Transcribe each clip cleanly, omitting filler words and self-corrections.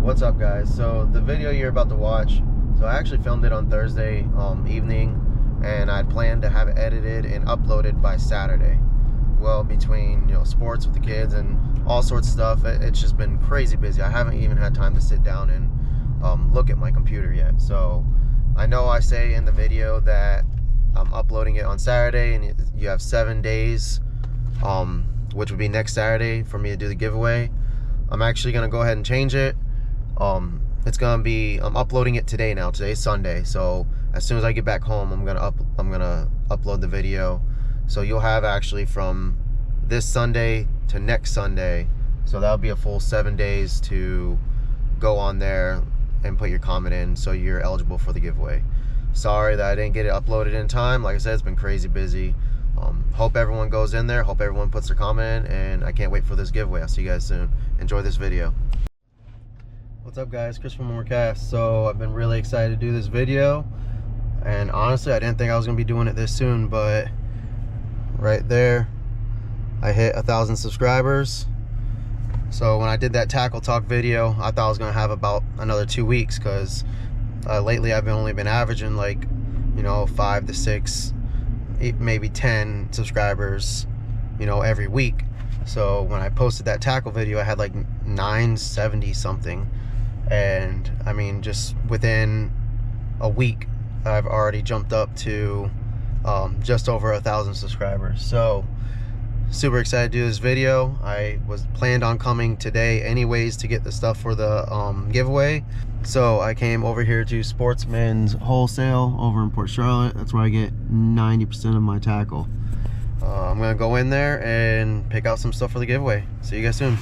What's up, guys? So the video you're about to watch, so I actually filmed it on Thursday evening, and I'd planned to have it edited and uploaded by Saturday. Well, between sports with the kids and all sorts of stuff, it's just been crazy busy. I haven't even had time to sit down and look at my computer yet. So I know I say in the video that I'm uploading it on Saturday, and you have 7 days, which would be next Saturday, for me to do the giveaway. I'm actually gonna go ahead and change it. It's gonna be, I'm uploading it today now. Today's Sunday, so as soon as I get back home, I'm gonna upload the video. So you'll have actually from this Sunday to next Sunday. So that'll be a full 7 days to go on there and put your comment in, so you're eligible for the giveaway. Sorry that I didn't get it uploaded in time. Like I said, it's been crazy busy. Hope everyone goes in there. Hope everyone puts their comment in, and I can't wait for this giveaway. I'll see you guys soon. Enjoy this video. What's up, guys? Chris from Morecast. So I've been really excited to do this video, and honestly I didn't think I was gonna be doing it this soon, but right there I hit 1,000 subscribers. So when I did that tackle talk video, I thought I was gonna have about another 2 weeks, because lately I've only been averaging like 5 to 6, maybe 10 subscribers every week. So when I posted that tackle video, I had like 970 something, and I mean, just within a week I've already jumped up to just over 1,000 subscribers. So super excited to do this video. I was planned on coming today anyways to get the stuff for the giveaway. So I came over here to Sportsman's Wholesale over in Port Charlotte. That's where I get 90% of my tackle. I'm gonna go in there and pick out some stuff for the giveaway. See you guys soon.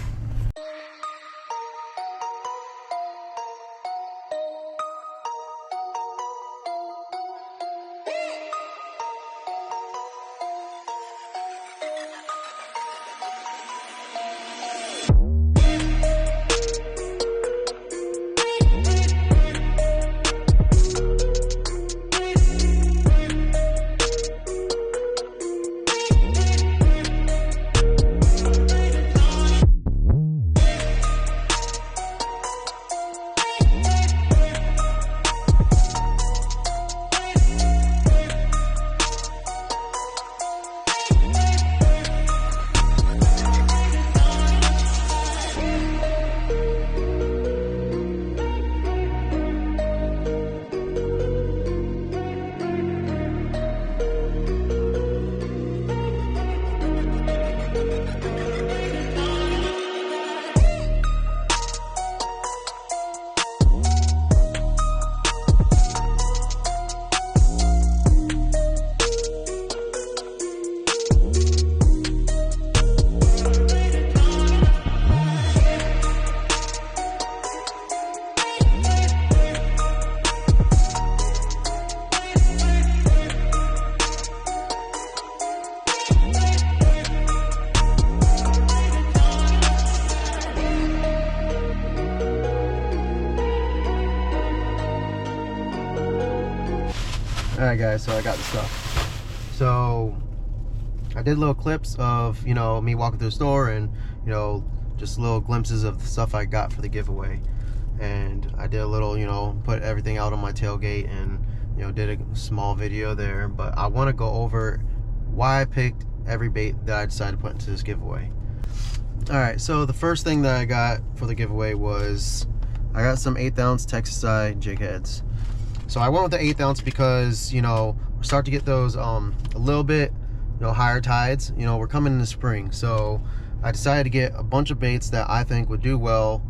Alright guys, so I got the stuff. So I did little clips of me walking through the store, and just little glimpses of the stuff I got for the giveaway. And I did a little put everything out on my tailgate, and did a small video there. But I want to go over why I picked every bait that I decided to put into this giveaway. Alright, so the first thing that I got for the giveaway was I got some 1/8 ounce Texas Eye jig heads. So I went with the 1/8 ounce because we're starting to get those a little bit higher tides. We're coming into spring, so I decided to get a bunch of baits that I think would do well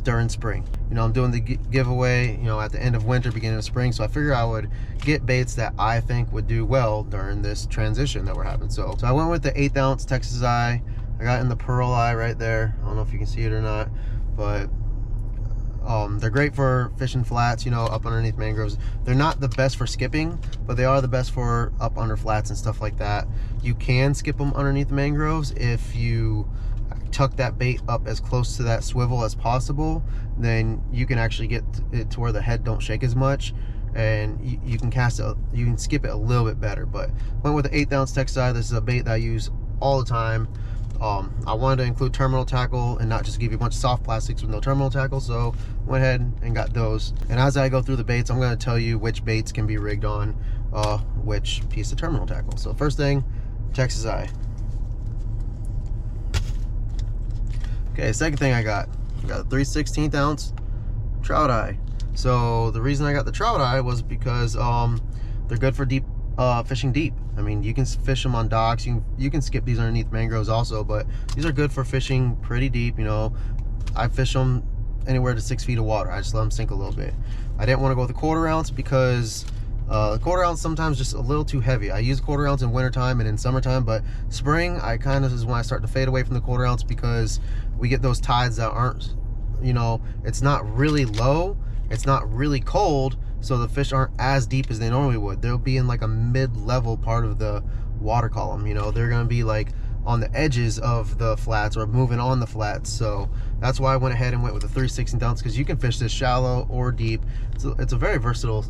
during spring. I'm doing the giveaway at the end of winter, beginning of spring, so I figured I would get baits that I think would do well during this transition that we're having. So I went with the 1/8 ounce Texas Eye. I got in the Pearl Eye right there. I don't know if you can see it or not, but they're great for fishing flats, up underneath mangroves. They're not the best for skipping, but they are the best for up under flats and stuff like that. You can skip them underneath mangroves if you tuck that bait up as close to that swivel as possible. Then you can actually get it to where the head don't shake as much, and you can cast it, you can skip it a little bit better. But went with the 1/8 ounce Texas Eye. This is a bait that I use all the time. I wanted to include terminal tackle and not just give you a bunch of soft plastics with no terminal tackle, so went ahead and got those. And as I go through the baits, I'm going to tell you which baits can be rigged on which piece of terminal tackle. So first thing, Texas Eye. Okay, second thing I got a 3/16 ounce Trout Eye. So the reason I got the Trout Eye was because they're good for deep fishing deep. I mean, you can fish them on docks, you can skip these underneath mangroves also, but these are good for fishing pretty deep. You know, I fish them anywhere to 6 feet of water. I just let them sink a little bit. I didn't want to go with a 1/4 ounce because the 1/4 ounce sometimes just a little too heavy. I use 1/4 ounce in wintertime and in summertime, but spring I kind of is when I start to fade away from the 1/4 ounce, because we get those tides that aren't, you know, it's not really low, it's not really cold, so the fish aren't as deep as they normally would. They'll be in like a mid-level part of the water column. You know, they're going to be like on the edges of the flats or moving on the flats. So that's why I went ahead and went with a 3/16 ounce, because you can fish this shallow or deep. It's a very versatile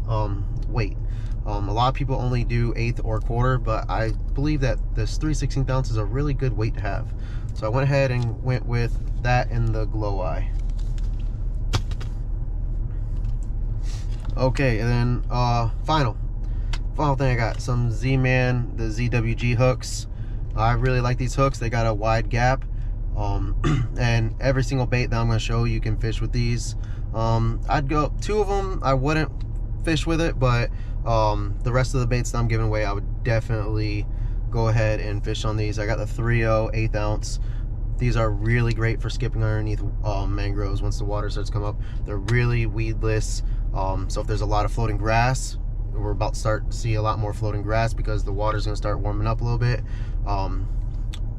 weight. A lot of people only do 1/8 or 1/4, but I believe that this 3/16 ounce is a really good weight to have. So I went ahead and went with that and the Glow Eye. Okay, and then final thing I got, some Z-Man, the ZWG hooks. I really like these hooks. They got a wide gap, and every single bait that I'm going to show you can fish with these. I'd go 2 of them I wouldn't fish with it, but the rest of the baits that I'm giving away I would definitely go ahead and fish on these. I got the 3/0 1/8 ounce. These are really great for skipping underneath mangroves once the water starts to come up. They're really weedless. So if there's a lot of floating grass, we're about to start to see a lot more floating grass because the water's going to start warming up a little bit.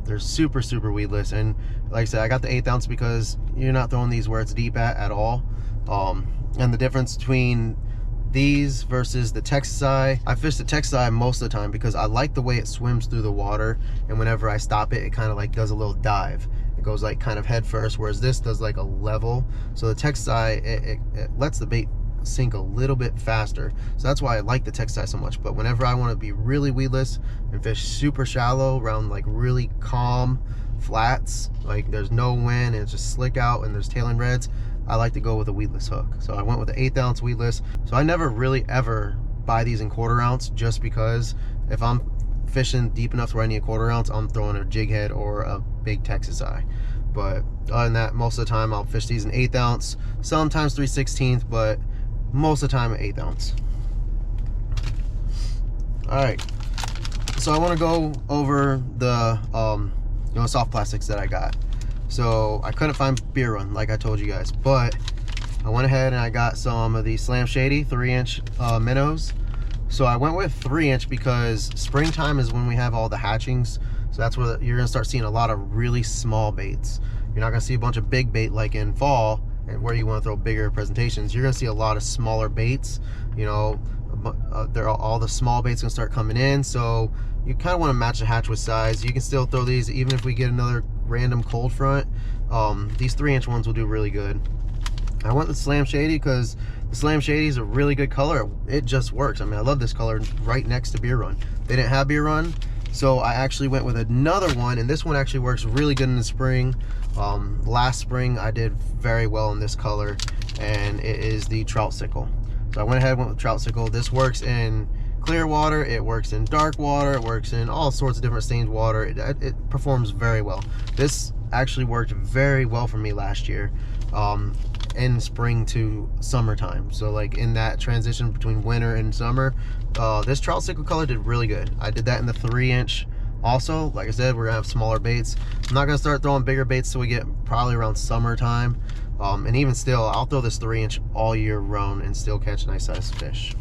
They're super weedless, and like I said, I got the 1/8 ounce because you're not throwing these where it's deep at all. And the difference between these versus the Texas Eye, I fish the Texas Eye most of the time because I like the way it swims through the water, and whenever I stop it, it kind of like does a little dive. It goes like kind of head first, whereas this does like a level. So the Texas Eye, it lets the bait sink a little bit faster, so that's why I like the Texas Eye so much. But whenever I want to be really weedless and fish super shallow around like really calm flats, like there's no wind and it's just slick out and there's tailing reds, I like to go with a weedless hook. So I went with the 1/8 ounce weedless. So I never really ever buy these in 1/4 ounce, just because if I'm fishing deep enough where I need a 1/4 ounce, I'm throwing a jig head or a big Texas Eye. But other than that, most of the time I'll fish these in 1/8 ounce, sometimes 3/16, but most of the time 1/8 ounce. All right, so I want to go over the you know, soft plastics that I got. So I couldn't find Beer Run like I told you guys, but I went ahead and I got some of the Slam Shady 3-inch minnows. So I went with 3-inch because springtime is when we have all the hatchings. So that's where you're gonna start seeing a lot of really small baits. You're not gonna see a bunch of big bait like in fall, and where you want to throw bigger presentations. You're gonna see a lot of smaller baits. You know, all the small baits gonna start coming in. So you kind of want to match the hatch with size. You can still throw these even if we get another random cold front. These 3-inch ones will do really good. I went with Slam Shady because the Slam Shady is a really good color. It just works. I mean, I love this color right next to Beer Run. They didn't have Beer Run, so I actually went with another one, and this one actually works really good in the spring. Last spring I did very well in this color, and it is the Trout Sickle. So I went ahead and went with Trout Sickle. This works in clear water, it works in dark water, it works in all sorts of different stained water. It performs very well. This actually worked very well for me last year, in spring to summertime. So like in that transition between winter and summer, this Trout Sickle color did really good. I did that in the 3-inch also. Like I said, we're gonna have smaller baits. I'm not gonna start throwing bigger baits till we get probably around summertime. And even still, I'll throw this 3-inch all year round and still catch nice sized fish.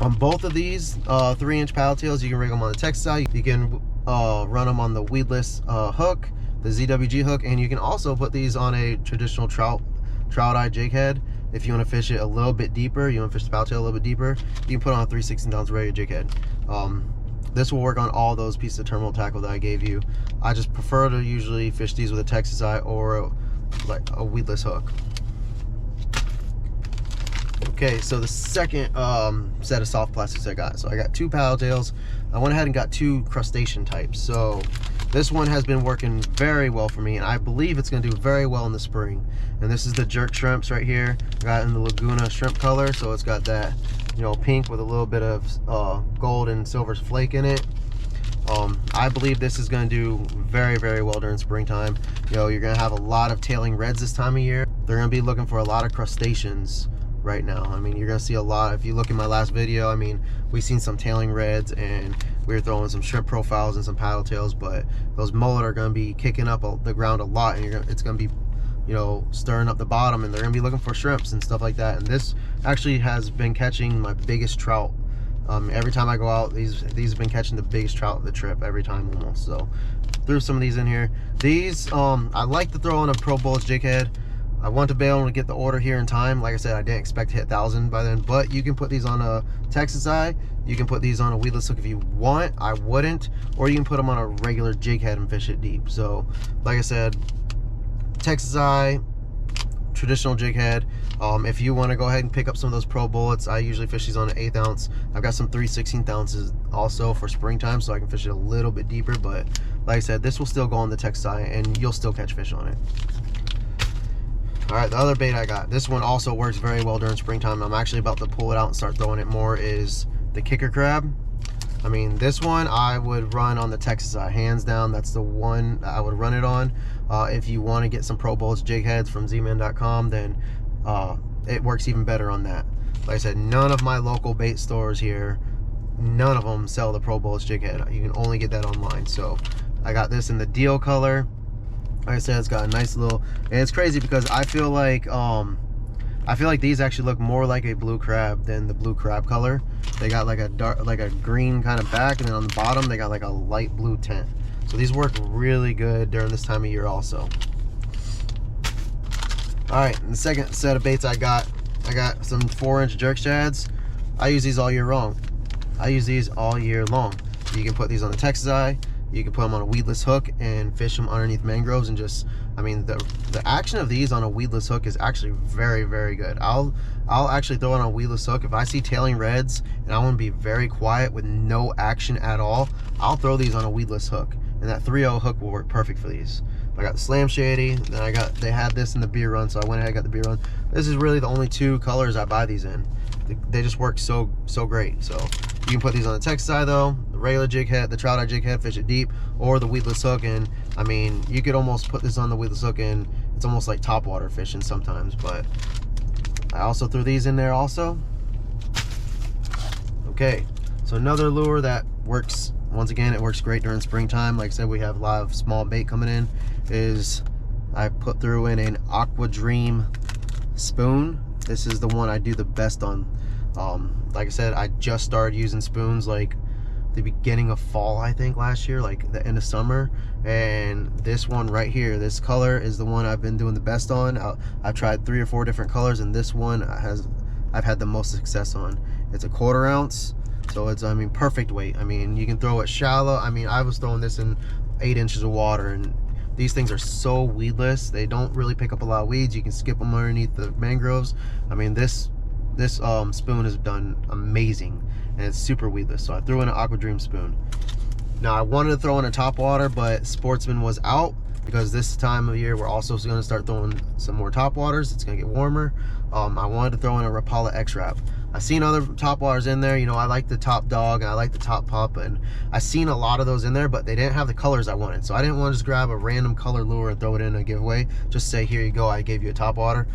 On both of these 3-inch paddle tails, you can rig them on the Texas Eye. You can run them on the weedless hook, the ZWG hook, and you can also put these on a traditional trout eye jig head. If you want to fish it a little bit deeper, you want to fish the paddle tail a little bit deeper, you can put on a 3/16 ounce regular jig head. This will work on all those pieces of terminal tackle that I gave you. I just prefer to usually fish these with a Texas Eye or like a weedless hook. Okay, so the second set of soft plastics I got. So I got 2 paddle tails. I went ahead and got 2 crustacean types. So This one has been working very well for me, and I believe it's going to do very well in the spring. And this is the jerk shrimps right here. Got in the Laguna shrimp color, so it's got that, you know, pink with a little bit of gold and silver flake in it. I believe this is going to do very, very well during springtime. You know, you're going to have a lot of tailing reds this time of year. They're going to be looking for a lot of crustaceans right now. I mean, you're going to see a lot. If you look in my last video, I mean, we've seen some tailing reds, and we were throwing some shrimp profiles and some paddle tails, but those mullet are going to be kicking up the ground a lot, and it's going to be, you know, stirring up the bottom, and they're going to be looking for shrimps and stuff like that. And this actually has been catching my biggest trout. Every time I go out, these have been catching the biggest trout of the trip every time almost. So threw some of these in here. These I like to throw on a Pro Bullets jig head. I want to be able to get the order here in time. Like I said, I didn't expect to hit 1,000 by then, but you can put these on a Texas eye. You can put these on a weedless hook if you want. I wouldn't. Or you can put them on a regular jig head and fish it deep. So like I said, Texas eye, traditional jig head. If you want to go ahead and pick up some of those Pro Bullets, I usually fish these on an 1/8 ounce. I've got some 3/16 ounces also for springtime, so I can fish it a little bit deeper. But like I said, this will still go on the Texas eye, and you'll still catch fish on it. All right, the other bait I got, this one also works very well during springtime. I'm actually about to pull it out and start throwing it more, is the kicker crab. I mean, this one I would run on the Texas eye, hands down. That's the one I would run it on. If you want to get some Pro Bullets jig heads from zman.com, then it works even better on that. Like I said, none of my local bait stores here, none of them sell the Pro Bullets jig head. You can only get that online. So I got this in the deal color. Like I said, it's got a nice little, and it's crazy because I feel like these actually look more like a blue crab than the blue crab color. They got like a dark, like a green kind of back, and then on the bottom they got like a light blue tint. So these work really good during this time of year also. All right, and the second set of baits I got some 4-inch jerk shads. I use these all year long. I use these all year long. You can put these on the Texas eye. You can put them on a weedless hook and fish them underneath mangroves, and just, I mean, the action of these on a weedless hook is actually very, very good. I'll actually throw it on a weedless hook if I see tailing reds and I want to be very quiet with no action at all. I'll throw these on a weedless hook, and that 3/0 hook will work perfect for these. I got the Slam Shady, then they had this in the Beer Run, so I went ahead and got the Beer Run. This is really the only 2 colors I buy these in. They just work so great. So you can put these on the Texas eye though, the regular jig head, the trout eye jig head, fish it deep, or the weedless hook. And I mean, you could almost put this on the weedless hook and it's almost like topwater fishing sometimes. But I also threw these in there also. Okay, so another lure that works, once again, it works great during springtime. Like I said, we have a lot of small bait coming in, is I put through in an Aqua Dream spoon. This is the one I do the best on. Like I said, I just started using spoons like the beginning of fall, I think last year, like the end of summer. And this one right here, this color is the one I've been doing the best on. I've tried 3 or 4 different colors, and this one I've had the most success on. It's a 1/4 ounce, so it's, I mean, perfect weight. I mean, you can throw it shallow. I mean, I was throwing this in 8 inches of water, and these things are so weedless. They don't really pick up a lot of weeds. You can skip them underneath the mangroves. I mean, this spoon has done amazing, and it's super weedless. So I threw in an Aqua Dream spoon. Now I wanted to throw in a top water, but Sportsman was out, because this time of year we're also going to start throwing some more top waters. It's going to get warmer. I wanted to throw in a Rapala X-Wrap. I've seen other top waters in there. You know, I like the Top Dog and I like the Top Pup, and I've seen a lot of those in there, but they didn't have the colors I wanted. So I didn't want to just grab a random color lure and throw it in a giveaway. Just say, here you go, I gave you a top water.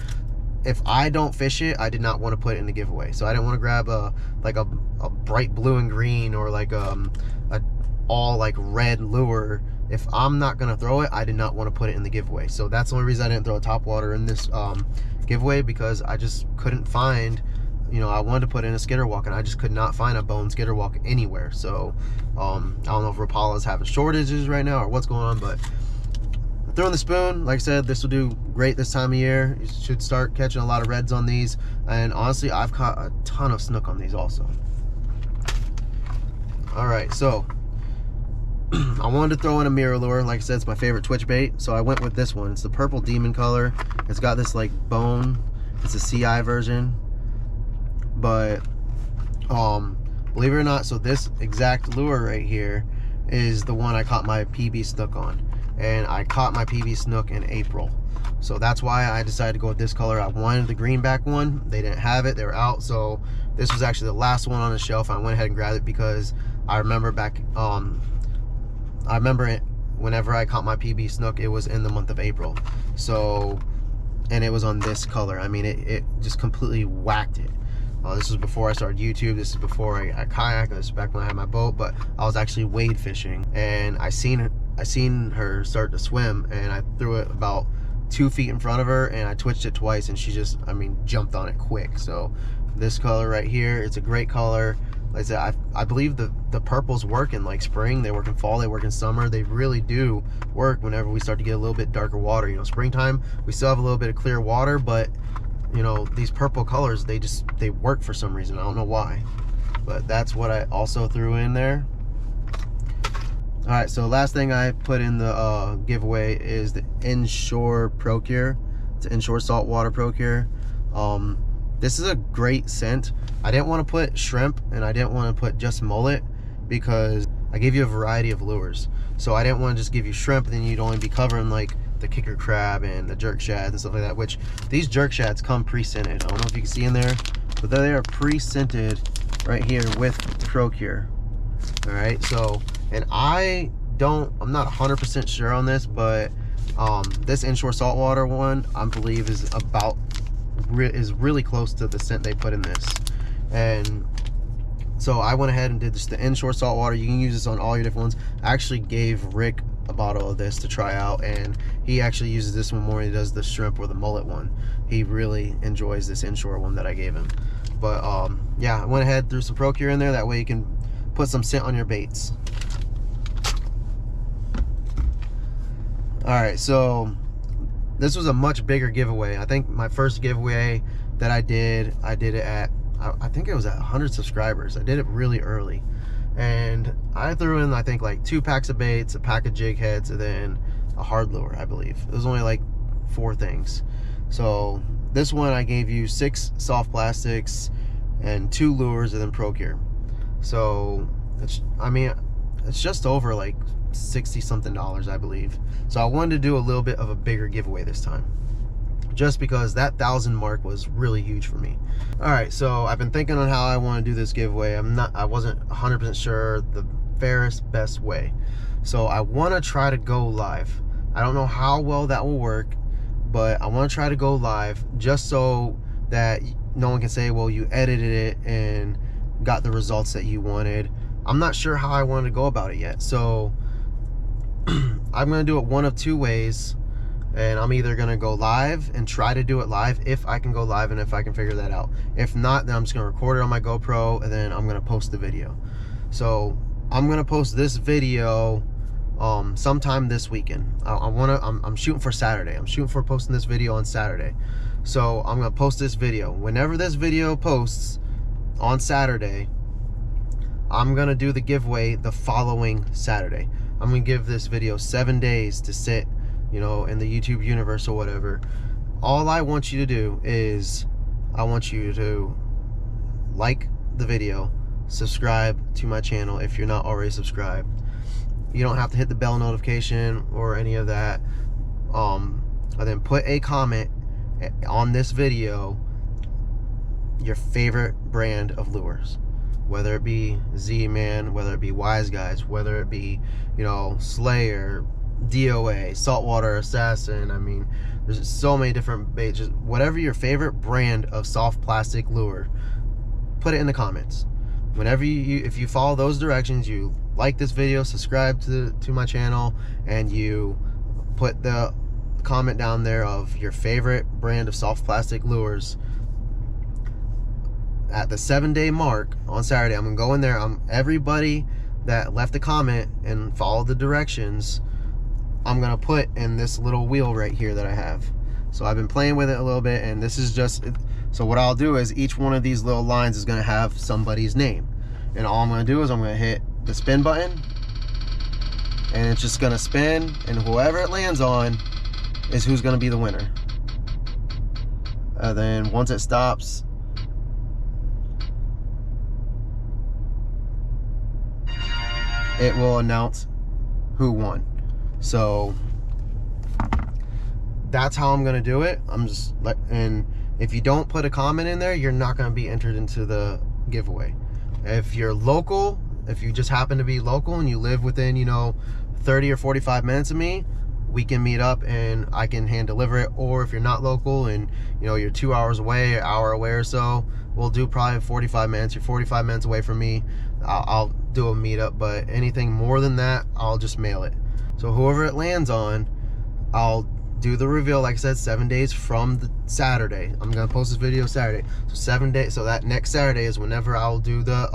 If I don't fish it, I did not want to put it in the giveaway. So I didn't want to grab a bright blue and green, or like a all like red lure. If I'm not gonna throw it, I did not want to put it in the giveaway. So that's the only reason I didn't throw a top water in this giveaway, because I just couldn't find, you know, I wanted to put in a skitterwalk and I just could not find a bone skitterwalk anywhere. So I don't know if Rapala's having shortages right now or what's going on, but throwing the spoon, like I said, this will do great this time of year. You should start catching a lot of reds on these, and honestly, I've caught a ton of snook on these also. All right, so I wanted to throw in a mirror lure. Like I said, it's my favorite twitch bait, so I went with this one. It's the Purple Demon color. It's got this like bone. It's a CI version, but believe it or not, so this exact lure right here is the one I caught my PB snook on, and I caught my PB snook in April. So that's why I decided to go with this color. I wanted the greenback one. They didn't have it, they were out. So this was actually the last one on the shelf. I went ahead and grabbed it because I remember back, I remember it whenever I caught my PB snook, it was in the month of April. So, and it was on this color. I mean, it just completely whacked it. This was before I started YouTube. This is before I kayaked. This is back when I had my boat, but I was actually wade fishing, and I seen her start to swim, and I threw it about 2 feet in front of her, and I twitched it twice, and she just, I mean, jumped on it quick. So this color right here, it's a great color. Like I said, I believe the purples work in like spring, they work in fall, they work in summer. They really do work whenever we start to get a little bit darker water. You know, springtime, we still have a little bit of clear water, but you know, these purple colors, they work for some reason. I don't know why, but that's what I also threw in there. All right, so last thing I put in the giveaway is the Inshore Procure. It's an Inshore Saltwater Procure. This is a great scent. I didn't want to put shrimp, and I didn't want to put just mullet, because I gave you a variety of lures. So I didn't want to just give you shrimp, and then you'd only be covering like the kicker crab and the jerk shads and stuff like that, which these jerk shads come pre-scented. I don't know if you can see in there, but they are pre-scented right here with Procure. All right, so, and I'm not 100% sure on this, but this Inshore Saltwater one, I believe is really close to the scent they put in this. And so I went ahead and did just the Inshore Saltwater. You can use this on all your different ones. I actually gave Rick a bottle of this to try out, and he actually uses this one more than he does the shrimp or the mullet one. He really enjoys this Inshore one that I gave him. But yeah, I went ahead, threw some Procure in there. That way you can put some scent on your baits. All right, so this was a much bigger giveaway. I think my first giveaway that I did it at, I think it was at 100 subscribers. I did it really early, and I threw in, I think, like 2 packs of baits, a pack of jig heads, and then a hard lure, I believe. It was only like 4 things. So this one I gave you 6 soft plastics and 2 lures, and then Procure. So it's, I mean, it's just over like $60 something, I believe. So I wanted to do a little bit of a bigger giveaway this time, just because that 1,000 mark was really huge for me. All right, so I've been thinking on how I want to do this giveaway. I wasn't 100% sure the fairest, best way. So I want to try to go live. I don't know how well that will work, but I want to try to go live just so that no one can say, well, you edited it and got the results that you wanted. I'm not sure how I want to go about it yet. So I'm going to do it one of 2 ways. And I'm either going to go live and try to do it live if I can go live and if I can figure that out. If not, then I'm just going to record it on my GoPro, and then I'm going to post the video. So I'm going to post this video sometime this weekend. I'm shooting for Saturday. I'm shooting for posting this video on Saturday. So I'm going to post this video. Whenever this video posts on Saturday, I'm going to do the giveaway the following Saturday. I'm going to give this video 7 days to sit, you know, in the YouTube universe or whatever. All I want you to do is, I want you to like the video, subscribe to my channel if you're not already subscribed. You don't have to hit the bell notification or any of that. And then put a comment on this video, your favorite brand of lures, whether it be Z-Man, whether it be Wise Guys, whether it be, you know, Slayer, DOA, Saltwater Assassin. I mean, there's so many different baits. Just whatever your favorite brand of soft plastic lure, put it in the comments. Whenever if you follow those directions, you like this video, subscribe to my channel, and you put the comment down there of your favorite brand of soft plastic lures, at the 7-day mark on Saturday, I'm gonna go in there. Everybody that left a comment and followed the directions, I'm gonna put in this little wheel right here that I have. So I've been playing with it a little bit, and this is just, so what I'll do is each one of these little lines is gonna have somebody's name, and all I'm gonna do is I'm gonna hit the spin button, and it's just gonna spin, and whoever it lands on is who's gonna be the winner. And then once it stops, it will announce who won. So that's how I'm gonna do it. And if you don't put a comment in there, you're not gonna be entered into the giveaway. If you're local, if you just happen to be local and you live within, you know, 30 or 45 minutes of me, we can meet up and I can hand deliver it. Or if you're not local and, you know, you're 2 hours away, an hour away or so, we'll do probably 45 minutes. You're 45 minutes away from me, I'll do a meetup. But anything more than that, I'll just mail it. So whoever it lands on, I'll do the reveal, like I said, 7 days from the Saturday. I'm gonna post this video Saturday. So 7 days, so that next Saturday is whenever I'll do the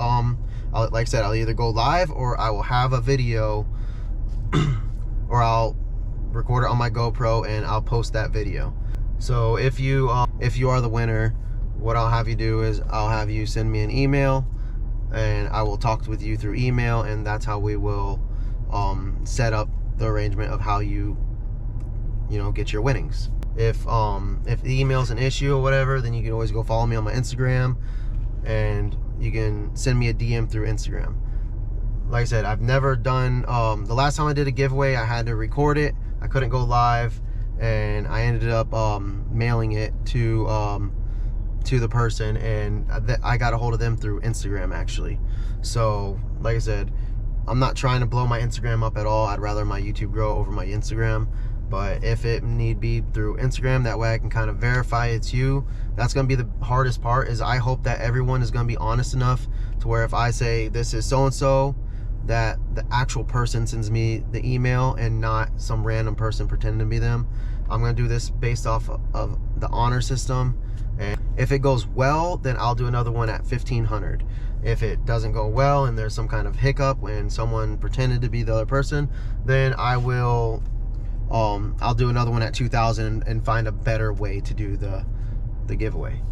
like I said, I'll either go live or I will have a video or I'll record it on my GoPro and I'll post that video. So if you are the winner, what I'll have you do is I'll have you send me an email and I will talk with you through email, and that's how we will set up the arrangement of how you know, get your winnings. If the email's an issue or whatever, then you can always go follow me on my Instagram and you can send me a DM through Instagram. Like I said, I've never done, the last time I did a giveaway, I had to record it. I couldn't go live, and I ended up mailing it to the person, and I got a hold of them through Instagram actually. So like I said, I'm not trying to blow my Instagram up at all. I'd rather my YouTube grow over my Instagram. But if it need be through Instagram, that way I can kind of verify it's you. That's going to be the hardest part, is I hope that everyone is going to be honest enough to where if I say this is so-and-so, that the actual person sends me the email and not some random person pretending to be them. I'm going to do this based off of the honor system. And if it goes well, then I'll do another one at 1,500. If it doesn't go well and there's some kind of hiccup when someone pretended to be the other person, then I will I'll do another one at 2,000 and find a better way to do the giveaway.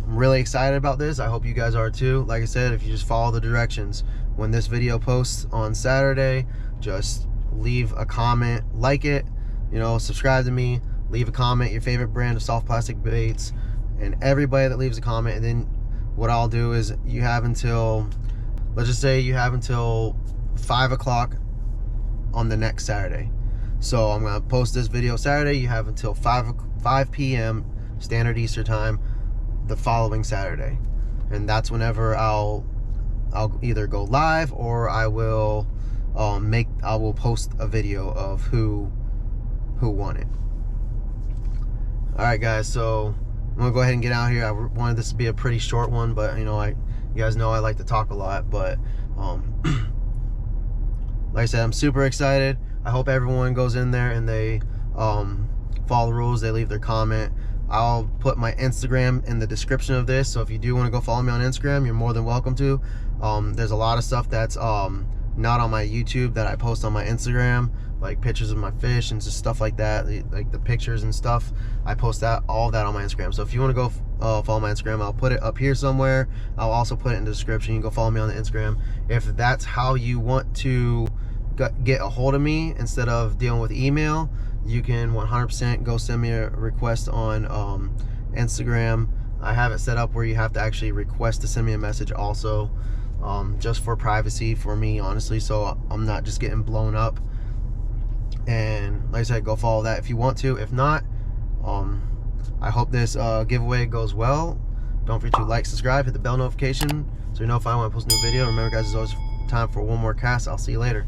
I'm really excited about this. I hope you guys are too. Like I said, if you just follow the directions, when this video posts on Saturday, just leave a comment, like it, you know, subscribe to me, leave a comment, your favorite brand of soft plastic baits, and everybody that leaves a comment. And then what I'll do is you have until, let's just say you have until 5 o'clock on the next Saturday. So I'm gonna post this video Saturday. You have until 5 p.m. Standard Eastern Time the following Saturday, and that's whenever I'll either go live or I will post a video of who won it. All right, guys. So I'm gonna go ahead and get out here. I wanted this to be a pretty short one, but you know, you guys know I like to talk a lot. But like I said, I'm super excited. I hope everyone goes in there and they follow the rules, they leave their comment. I'll put my Instagram in the description of this, so if you do want to go follow me on Instagram, you're more than welcome to. There's a lot of stuff that's not on my YouTube that I post on my Instagram, like pictures of my fish and just stuff like that, like the pictures and stuff. I post all that on my Instagram. So if you want to go follow my Instagram, I'll put it up here somewhere. I'll also put it in the description. You can go follow me on the Instagram. If that's how you want to get a hold of me instead of dealing with email, you can 100% go send me a request on Instagram. I have it set up where you have to actually request to send me a message also, just for privacy for me, honestly, so I'm not just getting blown up. And like I said, go follow that if you want to. If not, I hope this giveaway goes well. Don't forget to like, subscribe, hit the bell notification so you're notified when I post a new video. Remember, guys, there's always time for one more cast. I'll see you later.